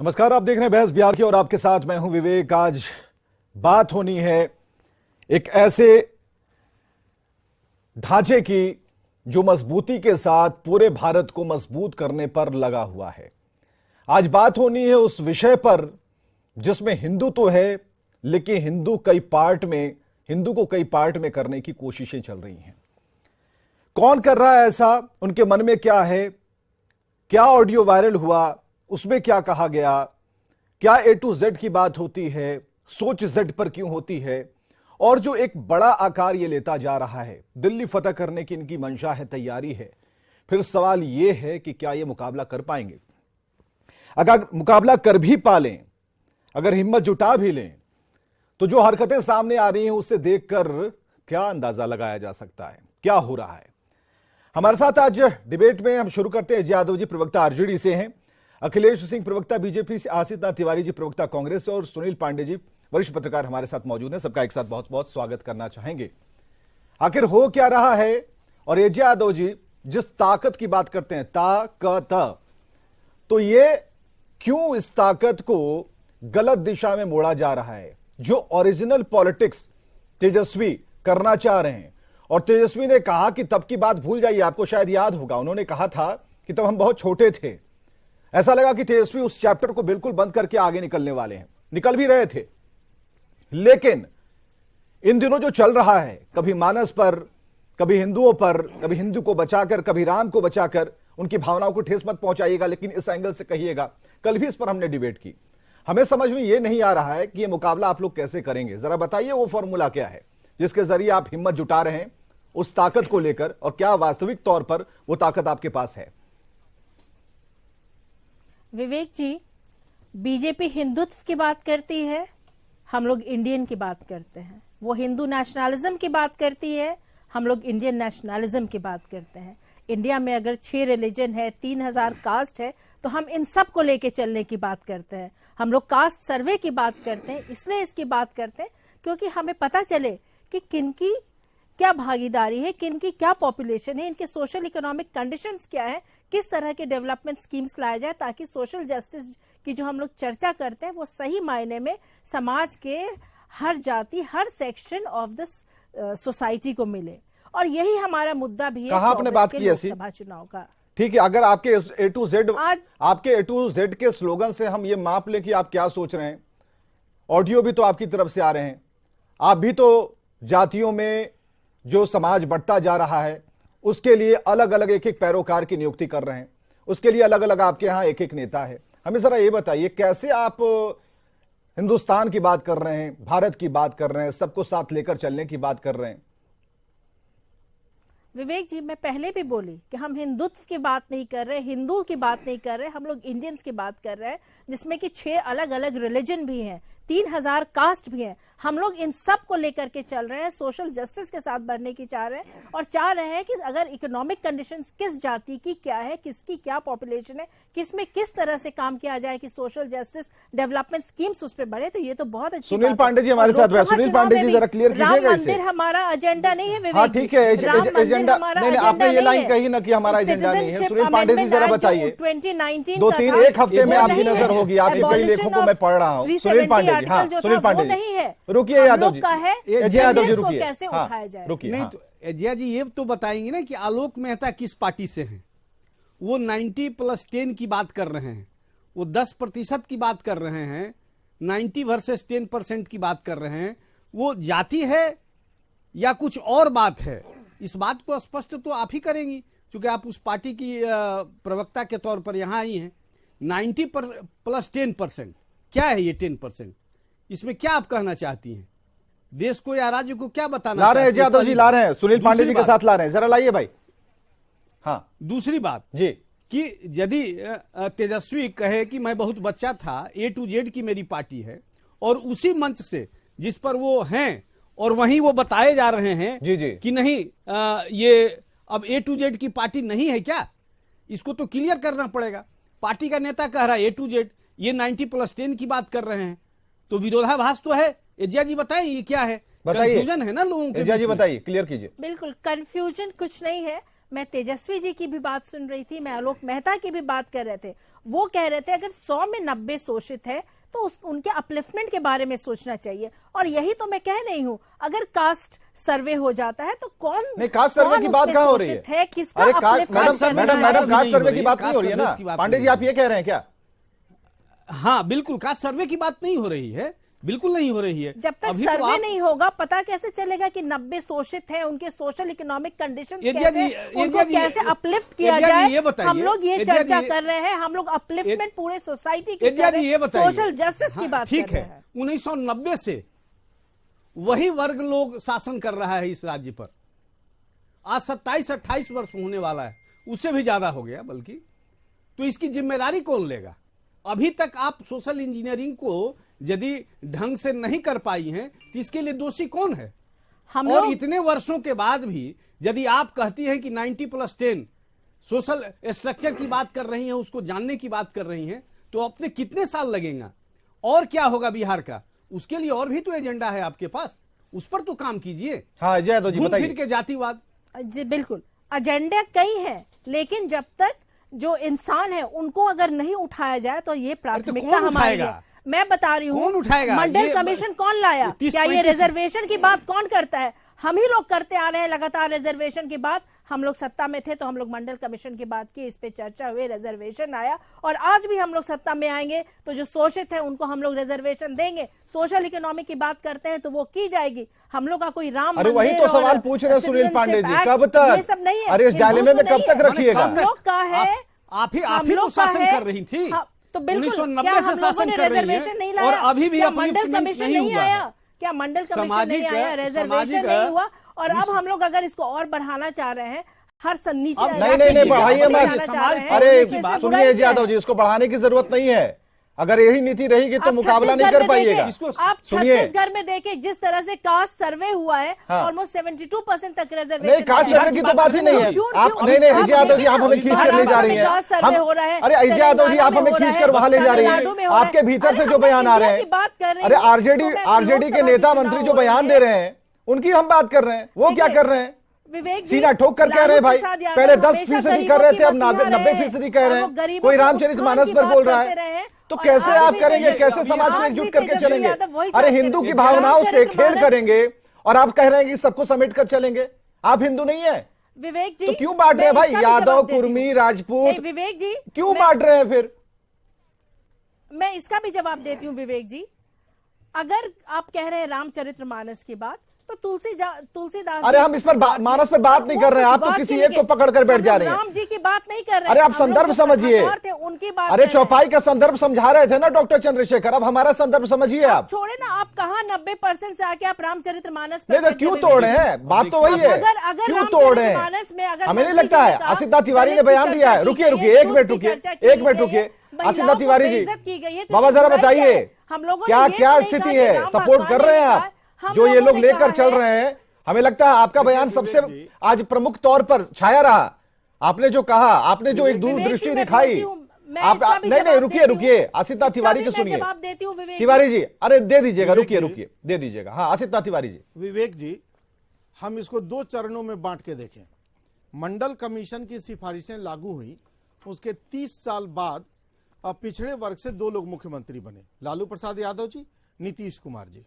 नमस्कार, आप देख रहे हैं बहस बिहार की और आपके साथ मैं हूं विवेक। आज बात होनी है एक ऐसे ढांचे की जो मजबूती के साथ पूरे भारत को मजबूत करने पर लगा हुआ है। आज बात होनी है उस विषय पर जिसमें हिंदू तो है, लेकिन हिंदू को कई पार्ट में करने की कोशिशें चल रही हैं। कौन कर रहा है ऐसा, उनके मन में क्या है, क्या ऑडियो वायरल हुआ, उसमें क्या कहा गया, क्या A to Z की बात होती है, सोच Z पर क्यों होती है, और जो एक बड़ा आकार ये लेता जा रहा है, दिल्ली फतह करने की इनकी मंशा है, तैयारी है। फिर सवाल ये है कि क्या ये मुकाबला कर पाएंगे। अगर मुकाबला कर भी पा लें, अगर हिम्मत जुटा भी लें, तो जो हरकतें सामने आ रही हैं उससे देखकर क्या अंदाजा लगाया जा सकता है क्या हो रहा है। हमारे साथ आज डिबेट में हम शुरू करते हैं। अजय यादव जी प्रवक्ता आरजेडी से हैं, अखिलेश सिंह प्रवक्ता बीजेपी से, आसित नाथ तिवारी जी प्रवक्ता कांग्रेस से और सुनील पांडे जी वरिष्ठ पत्रकार हमारे साथ मौजूद हैं। सबका एक साथ बहुत बहुत स्वागत करना चाहेंगे। आखिर हो क्या रहा है, और अजय यादव जी जिस ताकत की बात करते हैं, ताकत, तो ये क्यों इस ताकत को गलत दिशा में मोड़ा जा रहा है। जो ओरिजिनल पॉलिटिक्स तेजस्वी करना चाह रहे हैं, और तेजस्वी ने कहा कि तब की बात भूल जाइए, आपको शायद याद होगा, उन्होंने कहा था कि तब हम बहुत छोटे थे। ऐसा लगा कि तेजस्वी उस चैप्टर को बिल्कुल बंद करके आगे निकलने वाले हैं, निकल भी रहे थे। लेकिन इन दिनों जो चल रहा है, कभी मानस पर, कभी हिंदुओं पर, कभी हिंदू को बचाकर, कभी राम को बचाकर, उनकी भावनाओं को ठेस मत पहुंचाइएगा, लेकिन इस एंगल से कहिएगा। कल भी इस पर हमने डिबेट की। हमें समझ में यह नहीं आ रहा है कि यह मुकाबला आप लोग कैसे करेंगे। जरा बताइए वो फॉर्मूला क्या है जिसके जरिए आप हिम्मत जुटा रहे हैं उस ताकत को लेकर, और क्या वास्तविक तौर पर वो ताकत आपके पास है। विवेक जी, बीजेपी हिंदुत्व की बात करती है, हम लोग इंडियन की बात करते हैं। वो हिंदू नेशनलिज्म की बात करती है, हम लोग इंडियन नेशनलिज्म की बात करते हैं। इंडिया में अगर 6 रिलीजन है, 3000 कास्ट है, तो हम इन सब को लेके चलने की बात करते हैं। हम लोग कास्ट सर्वे की बात करते हैं, इसलिए इसकी बात करते हैं क्योंकि हमें पता चले कि किनकी क्या भागीदारी है, किनकी क्या पॉपुलेशन है, इनके सोशल इकोनॉमिक कंडीशंस क्या है, किस तरह के डेवलपमेंट स्कीम्स लाए जाए ताकि सोशल जस्टिस की जो हम लोग चर्चा करते हैं वो सही मायने में समाज के हर जाति, हर सेक्शन ऑफ द सोसाइटी को मिले। और यही हमारा मुद्दा भी है आपने बात की लोकसभा चुनाव का। ठीक है, अगर आपके A to Z के स्लोगन से हम ये माप लें कि आप क्या सोच रहे हैं, ऑडियो भी तो आपकी तरफ से आ रहे हैं, आप भी तो जातियों में जो समाज बढ़ता जा रहा है उसके लिए अलग अलग एक एक पैरोकार की नियुक्ति कर रहे हैं, उसके लिए अलग अलग आपके यहां एक एक नेता है। हमें जरा ये बताइए कैसे आप हिंदुस्तान की बात कर रहे हैं, भारत की बात कर रहे हैं, सबको साथ लेकर चलने की बात कर रहे हैं। विवेक जी, मैं पहले भी बोली कि हम हिंदुत्व की बात नहीं कर रहे, हिंदू की बात नहीं कर रहे, हम लोग इंडियंस की बात कर रहे हैं, जिसमें कि 6 अलग अलग रिलीजन भी हैं, 3000 कास्ट भी हैं। हम लोग इन सब को लेकर के चल रहे हैं, सोशल जस्टिस के साथ बढ़ने की चाह रहे हैं, और चाह रहे हैं कि अगर इकोनॉमिक कंडीशंस किस जाति की क्या है, किसकी क्या पॉपुलेशन है, किसमें किस तरह से काम किया जाए कि सोशल जस्टिस डेवलपमेंट स्कीम्स उस पर बढ़े, तो ये तो बहुत अच्छी सुनील पांडे जी हमारे साथ हैं। सुनील पांडे जी जरा क्लियर कीजिएगा इसे। राम मंदिर हमारा एजेंडा नहीं है विवेक। हाँ ठीक है, एजेंडा नहीं, आपने ये लाइन कही ना कि हमारा एजेंडा नहीं है। सुनील पांडे जी जरा बताइए, 2019 एक हफ्ते में आपकी नजर होगी, आपके कई लेखों को मैं पढ़ रहा हूँ। सुनील पांडे जी, हाँ सुनील पांडे नहीं है, रुकिए यादव जी, अजय यादव जी रुकिए, कैसे उठाया जाए, रुकिए। नहीं तो अजय जी ये तो बताएंगे ना कि आलोक मेहता किस पार्टी से हैं। वो 90+10 की बात कर रहे हैं, वो 10% की बात कर रहे हैं, 90 वर्सेस 10% की बात कर रहे हैं। वो जाति है या कुछ और बात है, इस बात को स्पष्ट तो आप ही करेंगी क्योंकि आप उस पार्टी की प्रवक्ता के तौर पर यहां आई हैं। 90+10% क्या है ये 10%? इसमें क्या आप कहना चाहती हैं? देश को या राज्य को क्या बताना ला रहे हैं? यादव जी ला रहे हैं, सुनील पांडे जी के साथ ला रहे हैं, जरा लाइए भाई। हाँ, दूसरी बात जी कि यदि तेजस्वी कहे कि मैं बहुत बच्चा था, A to Z की मेरी पार्टी है, और उसी मंच से जिस पर वो हैं और वहीं वो बताए जा रहे हैं जी जी कि नहीं ये अब A to Z की पार्टी नहीं है क्या, इसको तो क्लियर करना पड़ेगा। पार्टी का नेता कह रहा है A to Z, ये 90+10 की बात कर रहे हैं, तो विरोधाभास तो है। एजिया जी बताइए ये क्या है? बताइए, कंफ्यूजन है ना लोगों के। एजिया जी बताइए, क्लियर कीजिए। बिल्कुल कंफ्यूजन कुछ नहीं है। मैं तेजस्वी जी की भी बात सुन रही थी, मैं आलोक मेहता की भी बात कर रहे थे। वो कह रहे थे अगर 100 में 90 शोषित है तो उनके अपलिफ्टमेंट के बारे में सोचना चाहिए। और यही तो मैं कह रही हूं, अगर कास्ट सर्वे हो जाता है तो कौन नहीं, कास्ट सर्वे की बात कहाँ हो रही है? किसका अरे upliftment कास्ट सर्वे की बात नहीं हो रही है ना पांडे जी, आप ये कह रहे हैं क्या? हाँ बिल्कुल, कास्ट सर्वे की बात नहीं हो रही है, बिल्कुल नहीं हो रही है। जब तक अभी सर्वे तो आप नहीं होगा पता कैसे चलेगा कि 90 शोषित हैं, उनके सोशल इकोनॉमिक कंडीशन एजिया कैसे, जी, उनको एजिया जी, कैसे अपलिफ्ट किया एजिया जी, जाए। ये बताइए, हम लोग ये एजिया चर्चा जी, कर रहे हैं, हम लोग अपलिफ्टमेंट पूरे सोसाइटी की एजिया जी ये बताइए, सोशल जस्टिस की बात ठीक कर रहे है। हैं। 1990 से वही वर्ग लोग शासन कर रहा है इस राज्य पर। आज 27-28 वर्ष होने वाला है, उससे भी ज्यादा हो गया बल्कि। तो इसकी जिम्मेदारी कौन लेगा? अभी तक आप सोशल इंजीनियरिंग को यदि ढंग से नहीं कर पाई हैं तो इसके लिए दोषी कौन है? हम और लोग इतने वर्षों के बाद भी यदि आप कहती हैं कि 90+10 सोशल स्ट्रक्चर की बात कर रही हैं, उसको जानने की बात कर रही हैं, तो अपने कितने साल लगेगा? और क्या होगा बिहार का? उसके लिए और भी तो एजेंडा है आपके पास, उस पर तो काम कीजिए। हाँ जय तो जी घूम बताइए। फिर के जातिवाद जी बिल्कुल, एजेंडा कई हैं, लेकिन जब तक जो इंसान है उनको अगर नहीं उठाया जाए तो ये प्राथमिकता कौन हमारी उठाएगा? है। मैं बता रही हूँ, कौन उठाएगा? मंडल ये कमीशन कौन लाया? 30, क्या ये 35 रिजर्वेशन की बात कौन करता है? हम ही लोग करते आ रहे हैं लगातार रिजर्वेशन की बात। हम लोग सत्ता में थे तो हम लोग मंडल कमीशन की बात की, इस पे चर्चा हुई, रिजर्वेशन आया, और आज भी हम लोग सत्ता में आएंगे तो जो शोषित है उनको हम लोग रिजर्वेशन देंगे। सोशल इकोनॉमी की बात करते हैं तो वो की जाएगी। हम लोग का कोई राम अरे वही मंदिर तो सवाल और पूछ रहे हैं सुनील पांडे जी, citizenship कब act, तक? ये सब नहीं है। अरे इस डायलेमे में कब तक रखिएगा? हम लोग का है, आप ही हम तो लोग का शासन है। कर रही थी। हाँ, तो बिल्कुल, 1990 क्या से हम लोगों शासन ने कर रही रिजर्वेशन नहीं है लाया? और अभी भी क्या मंडल अपलिफ्टमेंट कमीशन नहीं नहीं हुआ आया? है। क्या मंडल कमीशन सामाजिक नहीं आया? रिजर्वेशन नहीं हुआ। और अब हम लोग अगर इसको और बढ़ाना चाह रहे हैं, हर नीचे अब नहीं बढ़ाइए मत। अरे सुनिए सुनिए यादव जी, इसको बढ़ाने की जरूरत नहीं है। अगर यही नीति रहेगी तो मुकाबला नहीं कर पाइएगा। आप सुनिए, छत्तीसगढ़ में देखें जिस तरह से कास्ट सर्वे हुआ है, हाँ। ऑलमोस्ट 72% तक रिजर्वेशन। नहीं, कास्ट सर्वे की तो बात ही नहीं है। आप नहीं अजय यादव जी, आप हमें खींच कर ले जा रही हैं। अरे अजय यादव जी, आप हमें खींच कर वहां ले जा रही हैं। आपके भीतर से जो बयान आ रहे हैं, अरे आरजेडी के नेता मंत्री जो बयान दे रहे हैं उनकी हम बात कर रहे हैं। वो क्या कर रहे हैं? विवेक जी, सीना ठोक कर कह रहे हैं भाई, पहले 10% कर रहे थे, अब 90% कह रहे हैं। कोई रामचरितमानस पर बोल रहा है, तो कैसे आप करेंगे? कैसे समाज को एकजुट करके चलेंगे? अरे हिंदू की भावनाओं से खेल करेंगे और आप कह रहे हैं कि सबको समेट कर चलेंगे। आप हिंदू नहीं है विवेक जी, तो क्यों बांट रहे हैं भाई? यादव, कुर्मी, राजपूत, विवेक जी क्यों बांट रहे हैं फिर? मैं इसका भी जवाब देती हूँ विवेक जी। अगर आप कह रहे हैं रामचरितमानस की बात, तो तुलसीदास, अरे हम इस पर मानस पर बात नहीं कर रहे हैं। आप तो किसी एक को पकड़ कर बैठ जा रहे हैं। राम जी की बात नहीं कर रहे हैं। अरे आप संदर्भ समझिए। उनकी बात, अरे चौपाई का संदर्भ समझा रहे थे ना डॉक्टर चंद्रशेखर, अब हमारा संदर्भ समझिए। आप छोड़े ना, आप कहा 90% से आके आप रामचरितमानस नहीं तो क्यों तोड़े हैं? बात तो वही है, क्यों तोड़े हैं? हमें नहीं लगता है। आसिता तिवारी ने बयान दिया है। रुकिए एक मिनट रुकिए। आसिता तिवारी जी, बाबा जरा बताइए क्या क्या स्थिति है? सपोर्ट कर रहे हैं आप जो ये लोग लेकर चल रहे हैं? हमें लगता है आपका बयान सबसे आज प्रमुख तौर पर छाया रहा। आपने जो कहा, आपने जो एक दूरदृष्टि दिखाई। आप नहीं रुकिए। आसिता तिवारी की सुनिए। तिवारी जी, अरे दे दीजिएगा, रुकिए दे दीजिएगा। हाँ आसिता तिवारी जी। विवेक जी, हम इसको 2 चरणों में बांट के देखें। मंडल कमीशन की सिफारिशें लागू हुई, उसके 30 साल बाद पिछड़े वर्ग से 2 लोग मुख्यमंत्री बने, लालू प्रसाद यादव जी, नीतीश कुमार जी।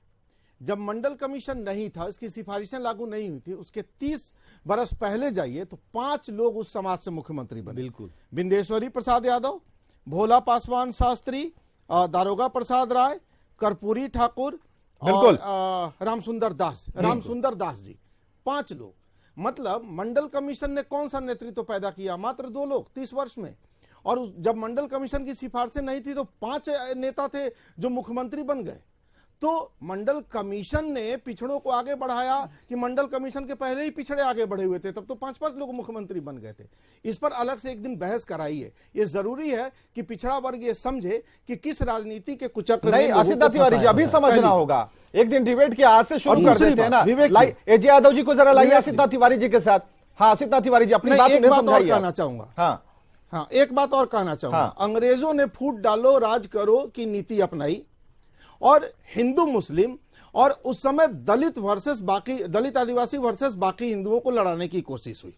जब मंडल कमीशन नहीं था, इसकी सिफारिशें लागू नहीं हुई थी, उसके 30 बरस पहले जाइए तो 5 लोग उस समाज से मुख्यमंत्री बने। बिल्कुल, बिंदेश्वरी प्रसाद यादव, भोला पासवान शास्त्री, दारोगा प्रसाद राय, कर्पूरी ठाकुर और रामसुंदर दास जी। 5 लोग। मतलब मंडल कमीशन ने कौन सा नेतृत्व पैदा किया? मात्र 2 लोग 30 वर्ष में। और जब मंडल कमीशन की सिफारिशें नहीं थी तो 5 नेता थे जो मुख्यमंत्री बन गए। तो मंडल कमीशन ने पिछड़ों को आगे बढ़ाया कि मंडल कमीशन के पहले ही पिछड़े आगे बढ़े हुए थे, तब तो 5-5 लोग मुख्यमंत्री बन गए थे। इस पर अलग से एक दिन बहस कराइए। ये जरूरी है कि पिछड़ा वर्ग ये समझे कि किस राजनीति के कुचक्र में आसिता तिवारी जी अभी समझना होगा। एक दिन डिबेट की आज से शुरू कर देते हैं ना। एजे यादव जी को जरा लाइए आसिता तिवारी जी के साथ। हाँ आसिता तिवारी जी अपनी बात और कहना चाहूंगा। हाँ एक बात और कहना चाहूंगा। अंग्रेजों ने फूट डालो राज करो की नीति अपनाई और हिंदू मुस्लिम और उस समय दलित आदिवासी वर्सेस बाकी हिंदुओं को लड़ाने की कोशिश हुई।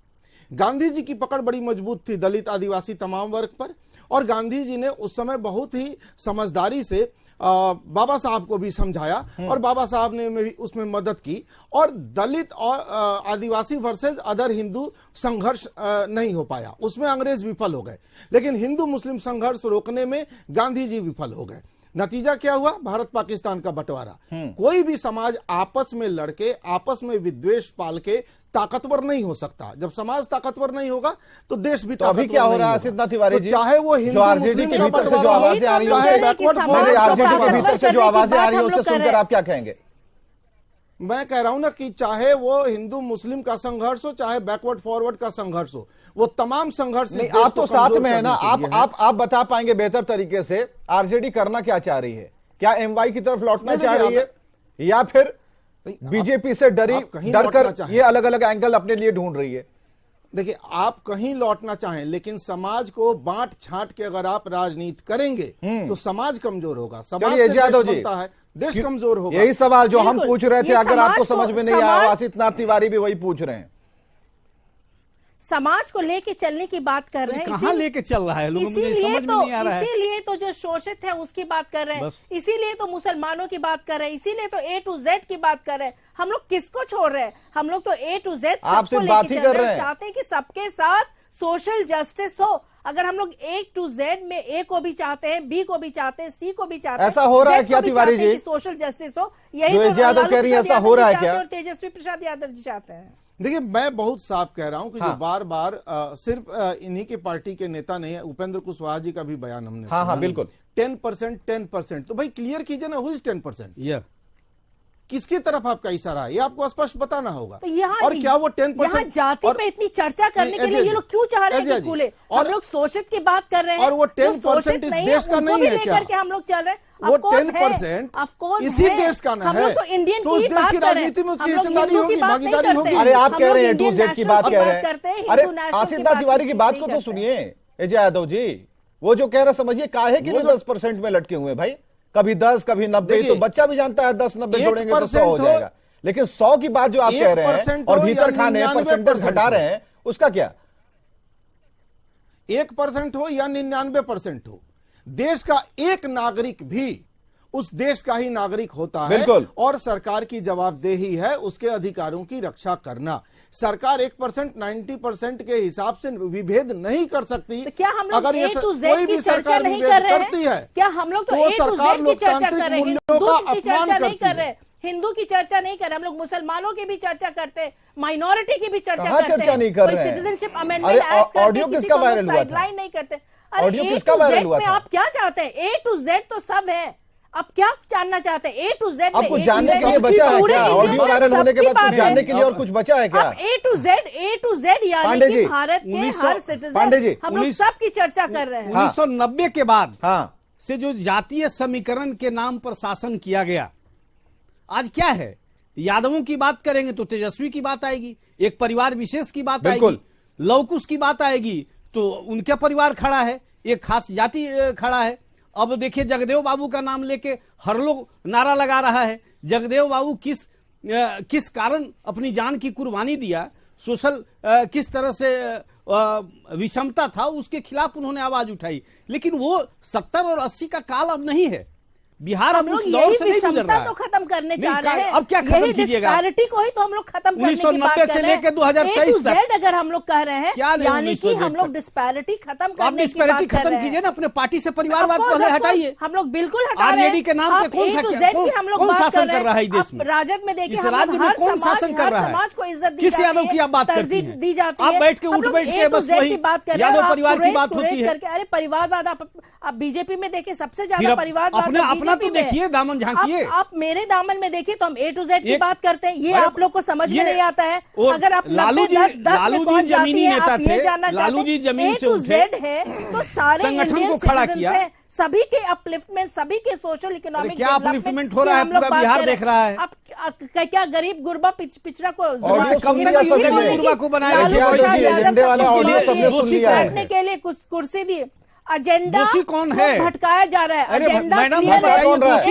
गांधी जी की पकड़ बड़ी मजबूत थी दलित आदिवासी तमाम वर्ग पर, और गांधी जी ने उस समय बहुत ही समझदारी से बाबा साहब को भी समझाया और बाबा साहब ने भी उसमें मदद की, और दलित और आदिवासी वर्सेस अदर हिंदू संघर्ष नहीं हो पाया, उसमें अंग्रेज विफल हो गए, लेकिन हिंदू मुस्लिम संघर्ष रोकने में गांधी जी विफल हो गए। नतीजा क्या हुआ? भारत पाकिस्तान का बंटवारा। कोई भी समाज आपस में लड़के, आपस में विद्वेष पाल के ताकतवर नहीं हो सकता। जब समाज ताकतवर नहीं होगा तो देश भी तो अभी क्या हो रहा है सिद्धा तिवारी जी? चाहे वो हिंदू मुस्लिम का भीतर से जो आवाजें आ रही चाहे बैकवर्ड आरजेडी के भीतर से जो आवाजें आ रही है उससे सुनकर आप क्या कहेंगे? मैं कह रहा हूं ना कि चाहे वो हिंदू मुस्लिम का संघर्ष हो, चाहे बैकवर्ड फॉरवर्ड का संघर्ष हो, वो तमाम संघर्ष नहीं, आप तो साथ में है ना, आप बता पाएंगे बेहतर तरीके से आरजेडी करना क्या चाह रही है? क्या एमवाई की तरफ लौटना चाह रही है या फिर बीजेपी से डरकर ये अलग अलग एंगल अपने लिए ढूंढ रही है? देखिए, आप कहीं लौटना चाहें, लेकिन समाज को बांट छांट के अगर आप राजनीति करेंगे तो समाज कमजोर होगा। समाज से देश बनता है, देश कमजोर होगा। यही सवाल जो हम पूछ रहे थे, अगर आपको समझ में नहीं आया, आसित तिवारी भी वही पूछ रहे हैं। समाज को लेके चलने की बात कर रहे हैं। कहां लेके चल रहा है? लोगों मुझे समझ में नहीं आ रहा है। इसीलिए तो जो शोषित है उसकी बात कर रहे हैं, इसीलिए तो मुसलमानों की बात कर रहे हैं, इसीलिए तो A to Z की बात कर रहे हैं। हम लोग किसको छोड़ रहे हैं? हम लोग तो A to Z सबको लेके चल रहे हैं। चाहते हैं कि सबके साथ सोशल जस्टिस हो। अगर हम लोग A to Z में A को भी चाहते हैं, B को भी चाहते हैं, C को भी चाहते हैं, ऐसा हो रहा है क्या तिवारी जी? सोशल जस्टिस हो, यही तो यादव कह रही है, ऐसा हो रहा है क्या? और तेजस्वी प्रसाद यादव जी चाहते हैं। देखिए, मैं बहुत साफ कह रहा हूं कि जो बार बार सिर्फ इन्हीं के पार्टी के नेता नहीं है, उपेंद्र कुशवाहा जी का भी बयान हमने हाँ हाँ बिल्कुल 10%, तो भाई क्लियर कीजिए ना, हुई 10%, किसकी तरफ आपका इशारा है? ये आपको स्पष्ट बताना होगा। तो यहाँ और क्या वो 10% जाति पे इतनी चर्चा करने के लिए ये लोग क्यों चाह रहे हैं कि खुले? हम लोग शोषित की बात कर रहे हैं, और वो 10% इस देश का नहीं है क्या? के हम लोग चल रहे हैं। वो 10% इसी देश का ना है, तो इंडियन तो उस देश की राजनीति में उसकी हिस्सेदारी होगी, भागीदारी होगी। अरे आप कह रहे हैं A to Z की बात कह रहे हैं। अरे आसिफ तिवारी की बात को तो सुनिए अजय यादव जी, वो जो कह रहे समझिए काहे कि 10% में लटके हुए भाई, कभी 10 कभी 90, तो बच्चा भी जानता है 10-90 जोड़ेंगे तो 100 हो जाएगा। लेकिन 100 की बात जो आप कह रहे हैं और भीतर खाने परसेंटेज हटा रहे हैं, उसका क्या? 1% हो या 99% हो, देश का एक नागरिक भी उस देश का ही नागरिक होता है, और सरकार की जवाबदेही है उसके अधिकारों की रक्षा करना। सरकार 1% 90% के हिसाब से विभेद नहीं कर सकती। तो क्या हम लोग अगर ये कोई भी सरकार नहीं विभेद करती है, क्या हम लोग तो सरकार लोकतांत्रिक मूल्यों का अपमान करती है। हिंदू की चर्चा नहीं कर रहे हम लोग, मुसलमानों की भी चर्चा करते हैं, माइनॉरिटी की भी चर्चा करते चर्चा नहीं कर रहे हैं। सिटीजनशिप अमेंडमेंट एक्ट ऑडियो किसका वायरल हुआ? साइडलाइन नहीं करते। ऑडियो किसका वायरल हुआ? आप क्या चाहते हैं? A to Z तो सब है, आप क्या जानना चाहते हैं? A to Z अब कुछ जानने के लिए बचा है क्या? ऑडियो वायरल होने के बाद कुछ जानने के लिए और कुछ बचा है क्या? A to Z यानी कि भारत के हर सिटीजन, हम लोग सबकी चर्चा कर रहे हैं। 1990 के बाद से जो जातीय समीकरण के नाम पर शासन किया गया, आज क्या है? यादवों की बात करेंगे तो तेजस्वी की बात आएगी, एक परिवार विशेष की बात आएगी, लवकुश की बात आएगी तो उनका परिवार खड़ा है, एक खास जाति खड़ा है। अब देखिए, जगदेव बाबू का नाम लेके हर लोग नारा लगा रहा है। जगदेव बाबू किस कारण अपनी जान की कुर्बानी दिया, सोशल किस तरह से विषमता था, उसके खिलाफ उन्होंने आवाज उठाई। लेकिन वो 70 और 80 का काल अब नहीं है। बिहार अब उस दौर से नहीं गुजर रहा है। तो खत्म करने चाह रहे हैं। अब क्या खत्म कीजिएगा? डिस्पैरिटी को ही तो हम लोग खत्म करने की बात कर रहे हैं। 1990 से लेकर 2023 तक अगर हम लोग कह रहे हैं, यानी कि हम लोग डिस्पैरिटी खत्म करने की बात कर रहे हैं। डिस्पैरिटी खत्म कीजिए ना, अपने पार्टी से परिवारवाद पहले हटाइए। हम लोग बिल्कुल हटा रहे हैं। आरजेडी के नाम पे कौन शासन कर रहा है देश में? राजद में देखिए, इस राज्य में कौन शासन कर रहा है? समाज को इज्जत किस यादव की आप बात करती हैं? दी जाती है। आप बैठ के उठ बैठ के बस वही यादव परिवार की बात होती है। अरे परिवारवाद आप बीजेपी में देखिए, सबसे ज्यादा परिवारवाद अपना तो देखिए, दामन झांकिए। आप मेरे दामन में देखिए तो हम A to Z की बात करते हैं, ये आप लोग को समझ में नहीं आता है। अगर आप 90-10 में पहुंच जाती है, आप ये जानना चाहते हैं A to Z है तो सारे संगठन को खड़ा किया, सभी के अपलिफ्टमेंट, सभी के सोशल इकोनॉमिक क्या अपलिफ्टमेंट हो रहा है? पूरा बिहार देख रहा है। आप क्या गरीब गुरबा पिछड़ा को गुरबा को बनाया बैठने के लिए कुर्सी दी? एजेंडा कौन है? भटकाया जा रहा है। Agenda madam A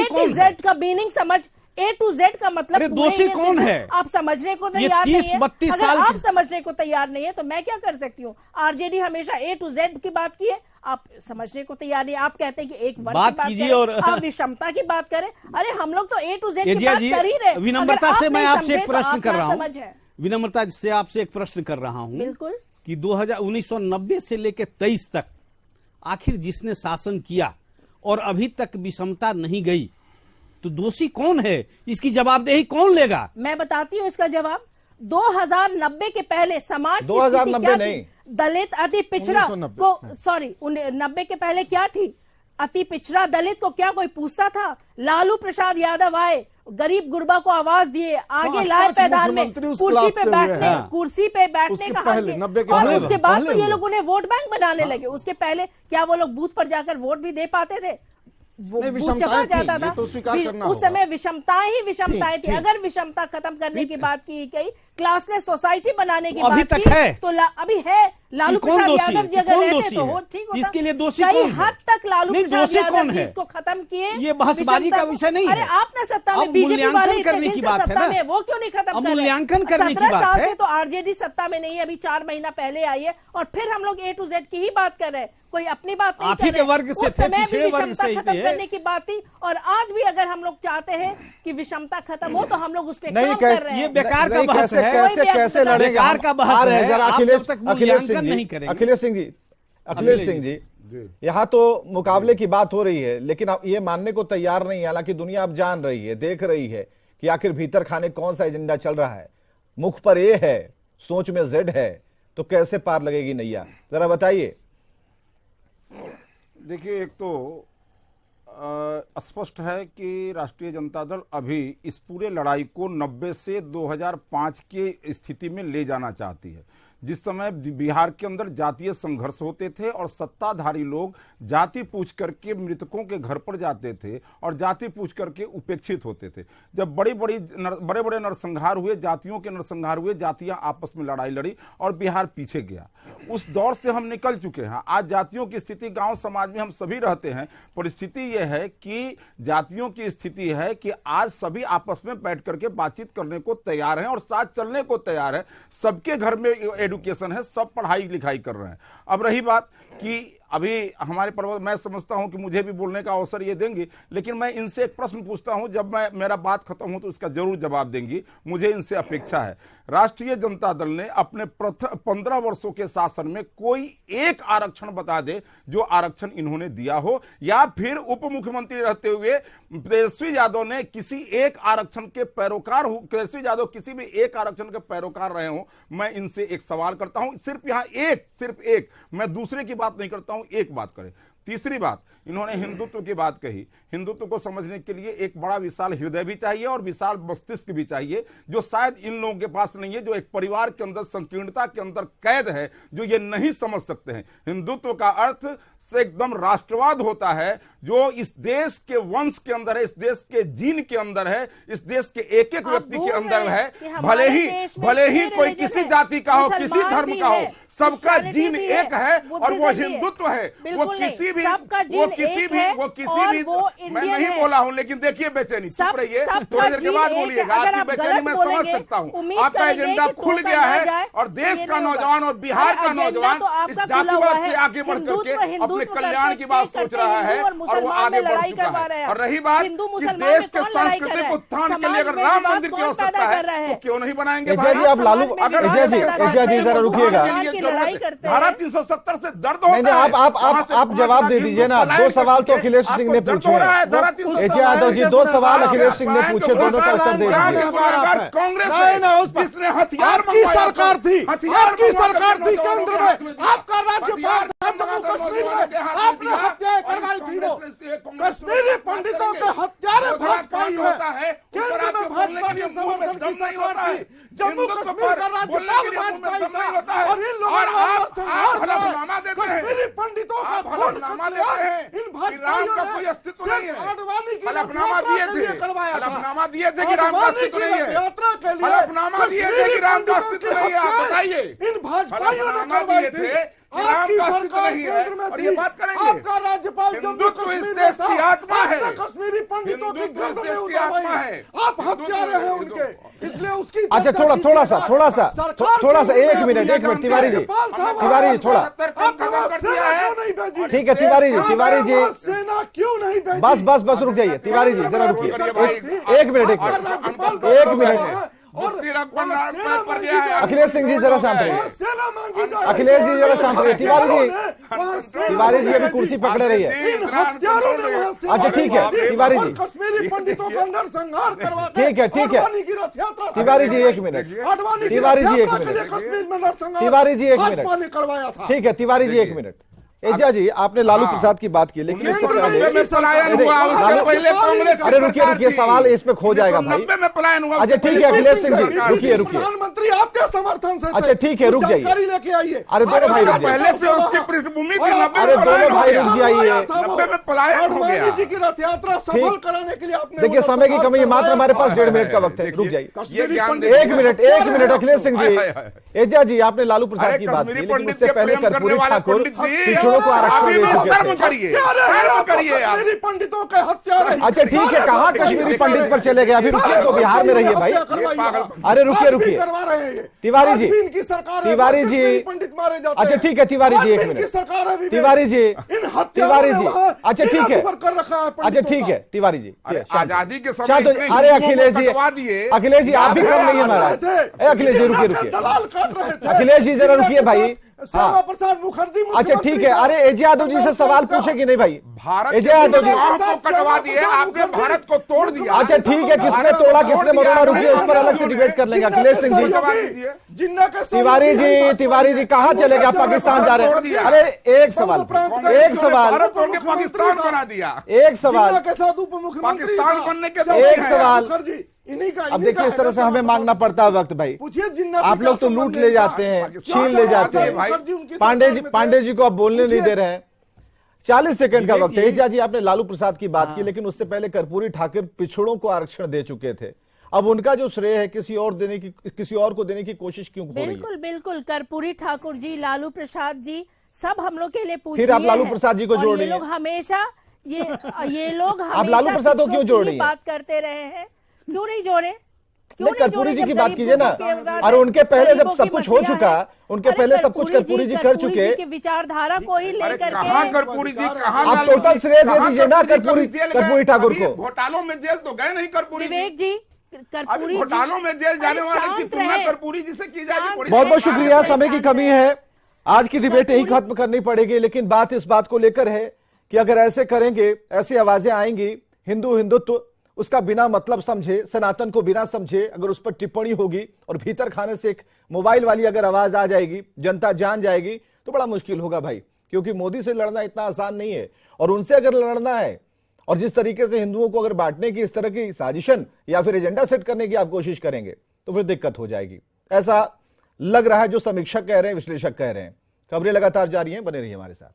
to Z का मीनिंग समझ A to Z का मतलब अरे पूरे दोषी इंडियन कौन सिटीजन है? आप समझने को ये तैयार नहीं 30-32 है। साल अगर आप की- समझने को तैयार नहीं है तो मैं क्या कर सकती हूँ? आरजेडी हमेशा A to Z की बात की है, आप समझने को तैयार नहीं। आप कहते हैं कि एक वर्ग बात की बात कीजिए करें, और- आप विषमता की बात करें। अरे हम लोग तो A to Z की एजिया बात जी, कर ही रहे। विनम्रता अगर से आप मैं नहीं आपसे समझे एक तो प्रश्न आप कर रहा हूं। नासमझ हैं। विनम्रता से आपसे एक प्रश्न कर रहा हूं बिल्कुल। कि 1990 से लेकर 23 तक आखिर जिसने शासन किया और अभी तक विषमता नहीं गई, तो दोषी कौन है? इसकी जवाबदेही कौन लेगा? मैं बताती हूँ इसका जवाब। 2090 के पहले समाज की 2090 स्थिति क्या नहीं। थी? दलित अति पिछड़ा 1990 को, सॉरी 90 के पहले क्या थी? अति पिछड़ा दलित को क्या कोई पूछता था? लालू प्रसाद यादव आए, गरीब गुरबा को आवाज दिए, आगे पांच लाए मैदान में, मुख्यमंत्री उस कुर्सी क्लास पे से हुए बैठने हैं। कुर्सी पे बैठने उसके का हक पहले, दिए। 90 के और पहले उसके बाद पहले तो ये हुए। लोग उन्हें वोट बैंक बनाने लगे। उसके पहले क्या वो लोग बूथ पर जाकर वोट भी दे पाते थे? वो नहीं, बूथ विषमताएं चपा थी, जाता ये था। तो स्वीकार करना उस होगा। समय विषमताएं ही विषमताएं थी। अगर विषमता खत्म करने की बात की गई, क्लासलेस सोसाइटी बनाने की तो अभी बात तक की, है। तो अभी है। लालू कौन प्रसाद दोषी है? यादव जी अगर कौन रहते दोषी तो है? हो ठीक होता। इसके लिए दोषी कई कौन है? हद तक लालू नहीं, प्रसाद दोषी यादव कौन जी है? इसको खत्म किए। ये बहसबाजी का विषमता- विषय नहीं अरे है। आप ना सत्ता में, अब बीजेपी मूल्यांकन वाले इतने करने दिन की से बात है सत्ता ना। में, वो क्यों नहीं खत्म अब कर रहे? मूल्यांकन करने की 17 बात साल है। से तो आरजेडी सत्ता में नहीं है, अभी 4 महीना पहले आई है और फिर हम लोग A to Z की ही बात कर रहे हैं। कोई अपनी बात नहीं आप कर ही रहे। के वर्ग से उस थे, समय भी पिछड़े वर्ग विषमता से ही खत्म थे। करने की बात थी और आज भी अगर हम लोग चाहते हैं कि विषमता खत्म हो तो हम लोग उस पर नहीं, काम कै- कर रहे ये हैं। बेकार का नहीं, बहस कैसे है। कैसे कोई भी कैसे आपको लड़ेंगे? बेकार का बहस आ रहे हैं है। जरा आप अखिलेश जब तक अखिलेश मूल्यांकन सिंह नहीं जी, करेंगे। अखिलेश सिंह जी, अखिलेश सिंह जी, यहाँ तो मुकाबले की बात हो रही है, लेकिन आप ये मानने को तैयार नहीं है। हालांकि दुनिया अब जान रही है, देख रही है कि आखिर भीतर खाने कौन सा एजेंडा चल रहा है। मुख पर ए है, सोच में जेड है, तो कैसे पार लगेगी नैया? जरा बताइए। देखिए, एक तो स्पष्ट है कि राष्ट्रीय जनता दल अभी इस पूरे लड़ाई को 90 से 2005 की स्थिति में ले जाना चाहती है, जिस समय बिहार के अंदर जातीय संघर्ष होते थे और सत्ताधारी लोग जाति पूछ करके मृतकों के घर पर जाते थे और जाति पूछ करके उपेक्षित होते थे। जब बड़े बड़े नरसंहार हुए, जातियों के नरसंहार हुए, जातियां आपस में लड़ाई लड़ी और बिहार पीछे गया। उस दौर से हम निकल चुके हैं। आज जातियों की स्थिति, गांव समाज में हम सभी रहते हैं, परिस्थिति यह है कि जातियों की स्थिति है कि आज सभी आपस में बैठ करके बातचीत करने को तैयार हैं और साथ चलने को तैयार है। सबके घर में एजुकेशन है, सब पढ़ाई लिखाई कर रहे हैं। अब रही बात कि अभी हमारे पर्वत, मैं समझता हूं कि मुझे भी बोलने का अवसर ये देंगी, लेकिन मैं इनसे एक प्रश्न पूछता हूं, जब मेरा बात खत्म हो तो इसका जरूर जवाब देंगी, मुझे इनसे अपेक्षा है। राष्ट्रीय जनता दल ने अपने 15 वर्षों के शासन में कोई एक आरक्षण बता दे जो आरक्षण इन्होंने दिया हो, या फिर उप मुख्यमंत्री रहते हुए तेजस्वी यादव ने किसी एक आरक्षण के पैरोकार हो, तेजस्वी यादव किसी भी एक आरक्षण के पैरोकार रहे हो। मैं इनसे एक सवाल करता हूं, सिर्फ एक, मैं दूसरे की बात नहीं करता हूं, एक बात करें। तीसरी बात, इन्होंने हिंदुत्व की बात कही। हिंदुत्व को समझने के लिए एक बड़ा विशाल हृदय भी चाहिए और विशाल मस्तिष्क भी चाहिए, जो शायद इन लोगों के पास नहीं है, जो एक परिवार के अंदर संकीर्णता के अंदर कैद है, जो ये नहीं समझ सकते हैं। हिंदुत्व का अर्थ से एकदम राष्ट्रवाद होता है, जो इस देश के वंश के अंदर है, इस देश के जीन के अंदर है, इस देश के एक एक व्यक्ति के अंदर है। भले ही कोई किसी जाति का हो, किसी धर्म का हो, सबका जीन एक है और वो हिंदुत्व है। वो किसी भी मैं नहीं बोला हूं, लेकिन देखिए बेचैनी, चुप रहिए, थोड़ी देर के बाद बोलिएगा। आपकी बेचैनी मैं समझ सकता हूं। आपका एजेंडा खुल गया है और देश का नौजवान और बिहार का नौजवान इस जातिवाद से आगे बढ़ करके अपने कल्याण की बात सोच रहा है और वो आगे बढ़ चुका है। और रही बात कि देश के सांस्कृतिक उत्थान के लिए अगर राम मंदिर की आवश्यकता है तो क्यों नहीं बनाएंगे? आप लालू, एजिया जी जरा रुकिएगा। धारा 370 से दर्द होता है। आप जवाब दे दीजिए ना। 2 सवाल तो अखिलेश सिंह ने पूछे हैं। एजे यादव जी 2 सवाल अखिलेश सिंह ने पूछे, दोनों का उत्तर दे दीजिए। कांग्रेस जिसने हथियार आपकी सरकार थी, आपकी सरकार थी केंद्र में, आपका राज्यपाल था जम्मू कश्मीर में, आपने हत्याएं करवाई थी। वो कश्मीरी पंडितों के हत्यारे भाजपाई है। केंद्र में भाजपा के समर्थन की सरकार थी, जम्मू कश्मीर का राज्यपाल भाजपाई था और इन लोगों ने कश्मीरी पंडितों का खून इन भाजपाइयों ने सिर्फ आडवाणी की हलफनामा दिए थे, हलफनामा दिए थे कि राम का अस्तित्व नहीं है, यात्रा के लिए हलफनामा दिए थे कि राम का अस्तित्व नहीं है। आप बताइए, इन भाजपाइयों ने करवाई थी। आपकी सरकार केंद्र में थी, आपका राज्यपाल जम्मू कश्मीर में के देश की आत्मा है। आपने कश्मीरी पंडितों की हिंदुत्व गर्दनें देश की उड़ाई। आत्मा है। आप हत्यारे हैं उनके, इसलिए उसकी अच्छा चर्चा थोड़ा कीजिएगा। थोड़ा सा एक मिनट तिवारी जी थोड़ा ठीक है तिवारी जी सेना क्यों नहीं भेजी? बस रुक जाइए तिवारी जी जरा रुकिए एक मिनट अखिलेश सिंह जी जरा शांत रहिए। अखिलेश जी जरा शांत रहिए। तिवारी जी अभी कुर्सी पकड़े रही है। अच्छा ठीक है तिवारी जी कश्मीरी पंडितों का नरसंहार करवा ठीक है तिवारी जी एक मिनट तिवारी जी एक मिनट कश्मीर में नरसंहार तिवारी जी एक भाजपा ने मिनट करवाया था। ठीक है तिवारी जी एक मिनट। एजा जी आपने लालू प्रसाद की बात की लेकिन इससे पहले पलायन हुआ, उससे पहले कांग्रेस अरे रुकिए सवाल इस पे खो जाएगा भाई। 1990 में पलायन हुआ। अच्छा ठीक है अखिलेश सिंह जी रुकिए प्रधानमंत्री आपके समर्थन से थे। अच्छा ठीक है रुक जाइए। जानकारी लेके आइए। अरे दोनों भाई रुक जाइए। पहले से उसकी पृष्ठभूमि थी। 90 अरे में दोनों पलायन हो भाई गया। रुक जाइए। 90 में पलायन हो गया। आडवाणी जी की रथ यात्रा सफल ठीक। कराने के लिए आपने देखिए समय की कमी है मात्र हमारे पास 1.5 मिनट का वक्त है रुक जाइए एक मिनट अखिलेश सिंह जी। एजा जी आपने लालू प्रसाद की बात की लेकिन उससे पहले कर्पूरी ठाकुर पिछड़ों को आरक्षण दे चुके थे। कश्मीरी पंडितों के हत्यारे। अच्छा ठीक है कहाँ कश्मीरी पंडित पर चले गए अभी रुकिए तो बिहार में रहिए भाई। अरे रुकिए करवा रहे हैं ये। तिवारी जी आज भी इनकी सरकार है, तिवारी बस जी कश्मीरी पंडित मारे जाते अच्छा हैं। ठीक है तिवारी आज जी भी एक इनकी मिनट सरकार है अभी भी। तिवारी जी इन हत्यारों तिवारी ने जी वहाँ अच्छा ठीक सीना है दुबर कर रखा है अच्छा पंडितों ठीक का। है तिवारी जी आजादी के समय शांत हो इतने अरे हिंदुओं अखिलेश को जी कटवा दिए। अखिलेश जी आप भी कम नहीं है महाराज अखिलेश जी रुकिए दलाल काट रहे थे। अखिलेश जी जरा रुकिए भाई। श्यामा प्रसाद मुखर्जी अच्छा ठीक है अरे एजे यादव जी से सवाल पूछे कि नहीं भाई भारत एजे यादव जी युवाओं को कटवा दिए। आपने भारत को तोड़ दिया। अच्छा ठीक है किसने तोड़ा किसने मरोड़ा रुकिए उस पर अलग से डिबेट कर लेंगे अखिलेश सिंह जी। तिवारी जी कहाँ चले गए आप पाकिस्तान जा रहे हैं। अरे एक सवाल भारत तोड़ के पाकिस्तान बना दिया। एक सवाल के साथ उप मुख्यमंत्री पाकिस्तान बनने के एक सवाल इन्हीं का अब देखिए इस तरह से हमें मांगना पड़ता है वक्त भाई। पूछिए जिन्ना आप लोग तो लूट ले जाते हैं छीन ले जाते हैं। पांडे जी को आप बोलने नहीं दे रहे हैं। 40 सेकंड का वक्त है। एजा जी आपने लालू प्रसाद की बात की लेकिन उससे पहले कर्पूरी ठाकुर पिछड़ों को आरक्षण दे चुके थे। अब उनका जो श्रेय है किसी और को देने की कोशिश क्यों हो रही है? बिल्कुल कर्पूरी ठाकुर जी लालू प्रसाद जी सब हम लोग के लिए पूछनीय फिर आप लालू प्रसाद जी को जोड़ रही ये हैं। लोग हमेशा ये लोग आप लालू प्रसाद को क्यों जोड़ रही हैं? बात करते रहे हैं क्यों नहीं जोड़े नहीं कर्पूरी जी की बात कीजिए ना। अरे उनके पहले सब कुछ हो चुका उनके पहले सब कुछ कर्पूरी जी कर चुके। की विचारधारा को ही लेकर कहाँ के कर्पूरी जी कहाँ आप टोटल श्रेय दे दीजिए ना कर्पूरी ठाकुर को। घोटालों में जेल तो गए नहीं कर्पूरी जी। विवेक जी कर्पूरी जी घोटालों में जेल जाने वाले की शांत तुलना रहे। कर्पूरी जी से की जाएगी। बहुत बहुत शुक्रिया समय की कमी है आज की डिबेट यही खत्म करनी पड़ेगी लेकिन बात इस बात को लेकर है कि अगर ऐसे करेंगे ऐसी आवाजें आएंगी हिंदुत्व उसका बिना मतलब समझे सनातन को बिना समझे अगर उस पर टिप्पणी होगी और भीतर खाने से एक मोबाइल वाली अगर आवाज आ जाएगी जनता जान जाएगी तो बड़ा मुश्किल होगा भाई। क्योंकि मोदी से लड़ना इतना आसान नहीं है और उनसे अगर लड़ना है और जिस तरीके से हिंदुओं को अगर बांटने की इस तरह की साजिशन या फिर एजेंडा सेट करने की आप कोशिश करेंगे तो फिर दिक्कत हो जाएगी। ऐसा लग रहा है जो समीक्षक कह रहे हैं विश्लेषक कह रहे हैं। खबरें लगातार जारी हैं बने रहिए हमारे साथ।